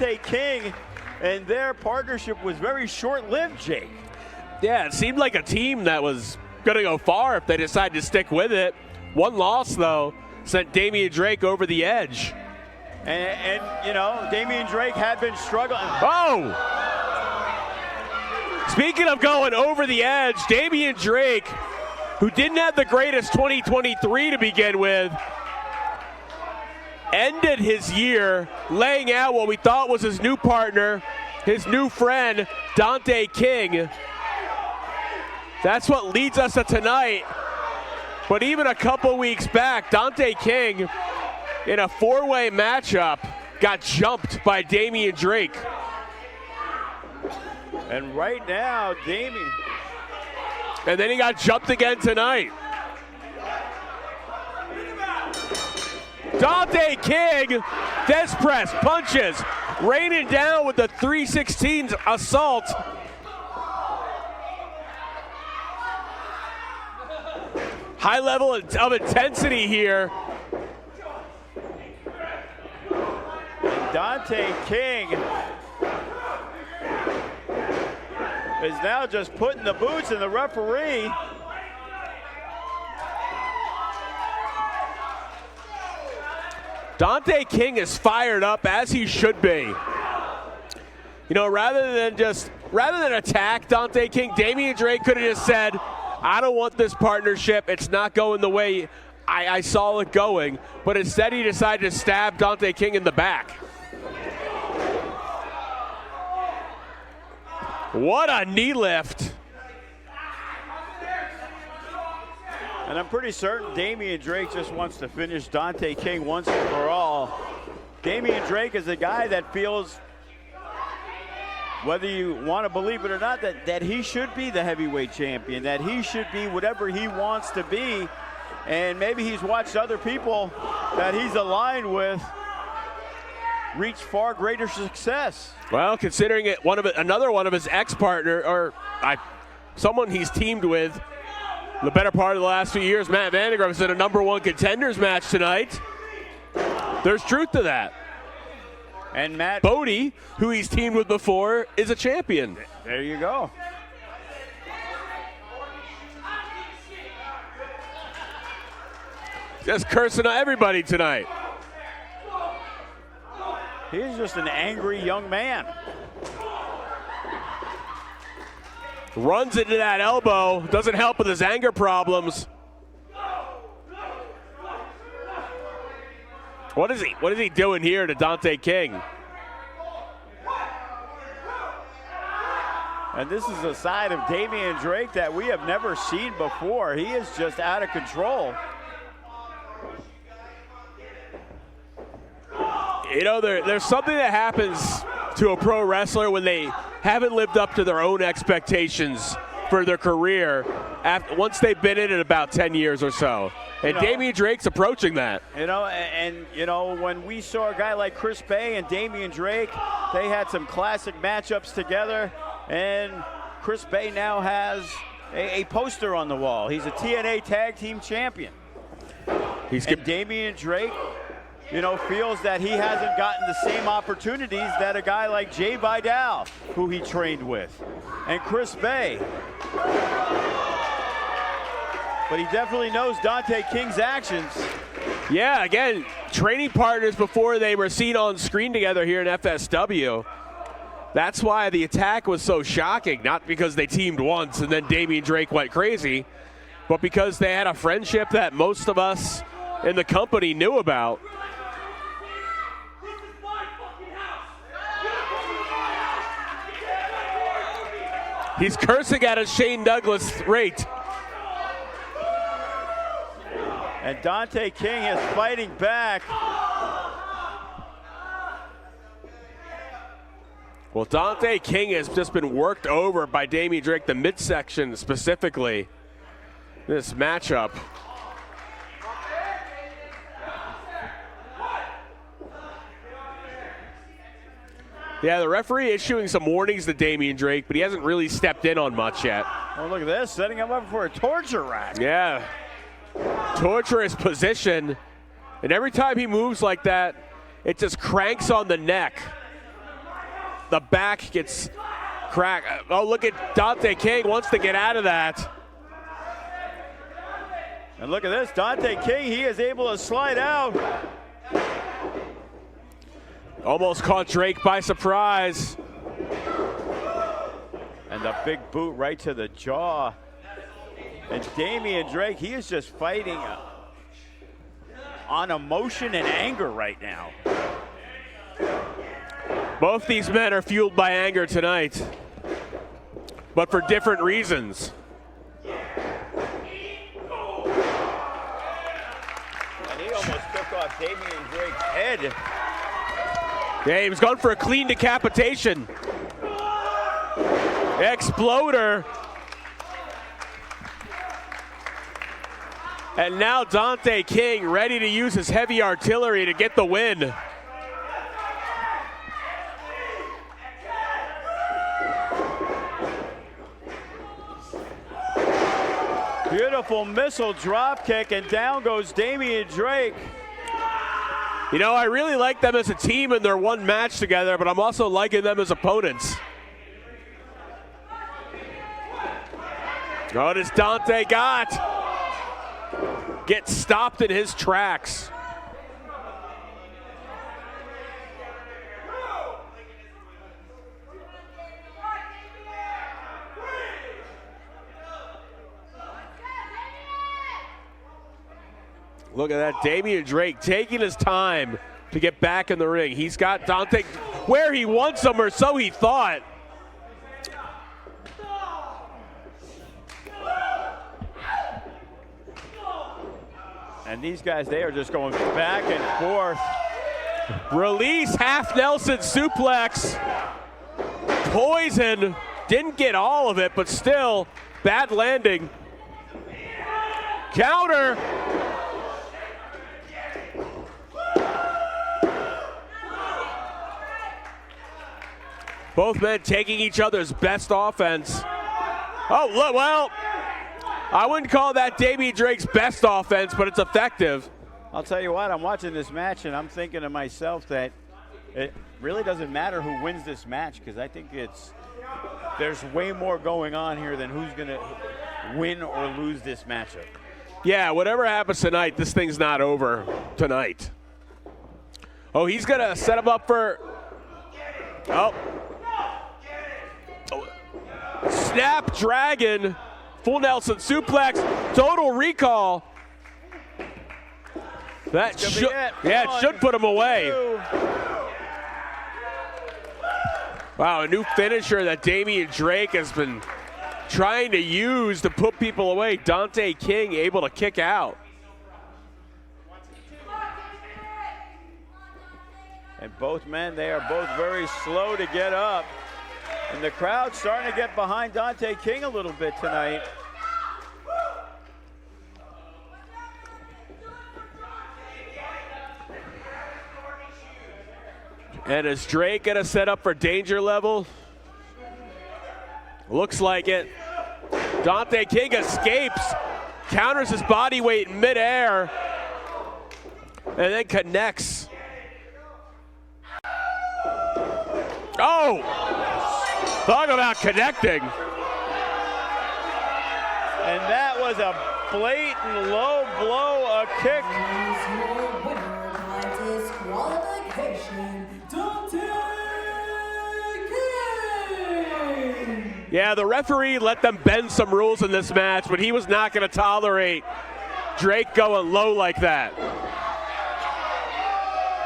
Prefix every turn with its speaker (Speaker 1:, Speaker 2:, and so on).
Speaker 1: Dante King, and their partnership was very short-lived, Jake.
Speaker 2: Yeah, it seemed like a team that was going to go far if they decided to stick with it. One loss, though, sent Damian Drake over the edge.
Speaker 1: And you know, Damian Drake had been struggling.
Speaker 2: Oh! Speaking of going over the edge, Damian Drake, who didn't have the greatest 2023 to begin with, ended his year laying out what we thought was his new partner, his new friend, Dante King. That's what leads us to tonight. But even a couple weeks back, Dante King, in a four-way matchup, got jumped by Damian Drake.
Speaker 1: And right now, Damian.
Speaker 2: And then he got jumped again tonight. Dante King, death press, punches, raining down with the 316 assault. High level of intensity here.
Speaker 1: Dante King is now just putting the boots in the referee.
Speaker 2: Dante King is fired up, as he should be. You know, rather than attack Dante King, Damian Drake could have just said, I don't want this partnership. It's not going the way I saw it going. But instead, he decided to stab Dante King in the back. What a knee lift.
Speaker 1: And I'm pretty certain Damian Drake just wants to finish Dante King once and for all. Damian Drake is a guy that feels, whether you want to believe it or not, that he should be the heavyweight champion, that he should be whatever he wants to be. And maybe he's watched other people that he's aligned with reach far greater success.
Speaker 2: Well, considering it, another one of his ex-partner, or someone he's teamed with the better part of the last few years, Matt Vandegrift's in a #1 contenders match tonight. There's truth to that.
Speaker 1: And Matt
Speaker 2: Bodie, who he's teamed with before, is a champion.
Speaker 1: There you go.
Speaker 2: Just cursing at everybody tonight.
Speaker 1: He's just an angry young man.
Speaker 2: Runs into that elbow, doesn't help with his anger problems. What is he doing here to Dante King?
Speaker 1: And this is a side of Damian Drake that we have never seen before. He is just out of control.
Speaker 2: You know, there's something that happens to a pro wrestler when they haven't lived up to their own expectations for their career once they've been in it about 10 years or so. And Damian Drake's approaching that.
Speaker 1: You know, and you know, when we saw a guy like Chris Bay and Damian Drake, they had some classic matchups together. And Chris Bay now has a poster on the wall. He's a TNA Tag Team Champion. And Damian Drake, you know, feels that he hasn't gotten the same opportunities that a guy like Jay Vidal, who he trained with, and Chris Bay. But he definitely knows Dante King's actions.
Speaker 2: Yeah, again, training partners before they were seen on screen together here in FSW. That's why the attack was so shocking, not because they teamed once and then Damian Drake went crazy, but because they had a friendship that most of us in the company knew about. He's cursing at a Shane Douglas rate.
Speaker 1: And Dante King is fighting back.
Speaker 2: Well, Dante King has just been worked over by Damian Drake, the midsection specifically, this matchup. Yeah, the referee issuing some warnings to Damian Drake, but he hasn't really stepped in on much yet.
Speaker 1: Oh, look at this, setting him up for a torture rack.
Speaker 2: Yeah, torturous position. And every time he moves like that, it just cranks on the neck. the back gets cracked. Oh, look at Dante King wants to get out of that.
Speaker 1: And look at this, Dante King, he is able to slide out.
Speaker 2: Almost caught Drake by surprise.
Speaker 1: And the big boot right to the jaw. And Damian Drake, he is just fighting on emotion and anger right now.
Speaker 2: Both these men are fueled by anger tonight, but for different reasons.
Speaker 1: And he almost took off Damian Drake's head.
Speaker 2: Yeah, he was going for a clean decapitation. Exploder. And now Dante King ready to use his heavy artillery to get the win.
Speaker 1: Beautiful missile drop kick, and down goes Damian Drake.
Speaker 2: You know, I really like them as a team in their one match together, but I'm also liking them as opponents. Oh, does Dante got? Gets stopped in his tracks. Look at that, Damian Drake taking his time to get back in the ring. He's got Dante where he wants him, or so he thought.
Speaker 1: And these guys, they are just going back and forth.
Speaker 2: Release, half Nelson suplex. Poison, didn't get all of it, but still, bad landing. Counter. Both men taking each other's best offense. Oh, look, well, I wouldn't call that Damian Drake's best offense, but it's effective.
Speaker 1: I'll tell you what, I'm watching this match and I'm thinking to myself that it really doesn't matter who wins this match, because I think there's way more going on here than who's going to win or lose this matchup.
Speaker 2: Yeah, whatever happens tonight, this thing's not over tonight. Oh, he's going to set him up for, oh. Snap Dragon, full Nelson suplex, total recall. That should, yeah, it should put him away. Wow, a new finisher that Damian Drake has been trying to use to put people away. Dante King able to kick out.
Speaker 1: And both men, they are both very slow to get up. And the crowd's starting to get behind Dante King a little bit tonight.
Speaker 2: And is Drake gonna set up for danger level? Looks like it. Dante King escapes, counters his body weight in midair, and then connects. Oh! Talk about connecting.
Speaker 1: And that was a blatant low blow, a kick.
Speaker 2: Yeah, the referee let them bend some rules in this match, but he was not going to tolerate Drake going low like that.